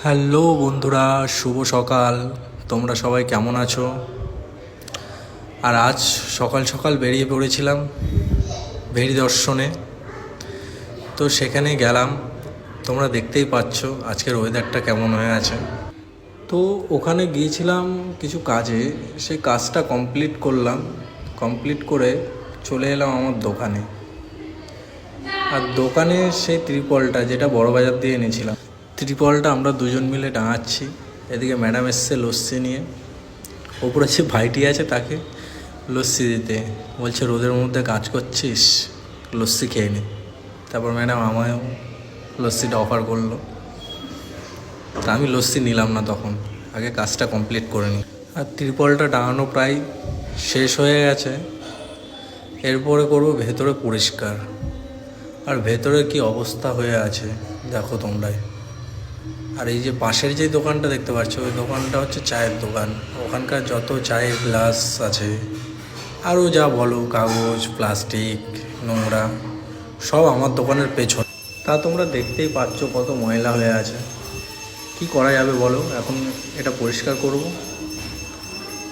Hello বন্ধুরা, শুভ সকাল। তোমরা সবাই কেমন আছো? আর আজ সকাল সকাল বেরিয়ে পড়েছিলাম ভেরি দর্শনে। তো সেখানে গেলাম, তোমরা দেখতেই পাচ্ছ আজকের ওয়েদারটা কেমন হয়ে আছে। তো ওখানে গিয়েছিলাম কিছু কাজে, সেই কাজটা কমপ্লিট করলাম। কমপ্লিট করে চলে এলাম আমার দোকানে। আর দোকানে সেই ত্রিপলটা যেটা বড় বাজার দিয়ে এনেছিলাম, ত্রিপলটা আমরা দুজন মিলে টাঙাচ্ছি। এদিকে ম্যাডাম এসছে লস্যি নিয়ে, ওপরে যে ভাইটি আছে তাকে লস্যি দিতে বলছে, রোদের মধ্যে কাজ করছিস, লস্যি খেয়ে নি। তারপর ম্যাডাম আমায়ও লস্যিটা অফার করলো, তা আমি লস্যি নিলাম না, তখন আগে কাজটা কমপ্লিট করে নিই। আর ত্রিপলটা টাঙানো প্রায় শেষ হয়ে গেছে। এরপরে করবো ভেতরে পরিষ্কার। আর ভেতরে কি অবস্থা হয়ে আছে দেখো তোমরাই। আর এই যে পাশের যে দোকানটা দেখতে পাচ্ছ, ওই দোকানটা হচ্ছে চায়ের দোকান। ওখানকার যত চায়ের গ্লাস আছে, আরও যা বলো, কাগজ, প্লাস্টিক, নোংরা, সব আমার দোকানের পেছন। তা তোমরা দেখতেই পাচ্ছ কত ময়লা হয়ে আছে। কি করা যাবে বলো? এখন এটা পরিষ্কার করব।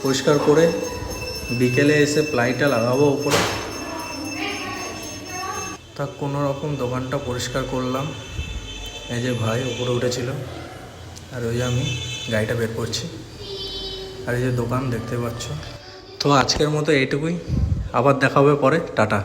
পরিষ্কার করে বিকেলে এসে প্লাইটা লাগাবো উপরে। তা কোনো রকম দোকানটা পরিষ্কার করলাম। এই যে ভাই উপরে উঠেছিল, আর ওই যে আমি গাড়িটা বের করছি। আর এই যে দোকান দেখতে পাচ্ছ। তো আজকের মতো এইটুকুই, আবার দেখা হবে পরে। টাটা।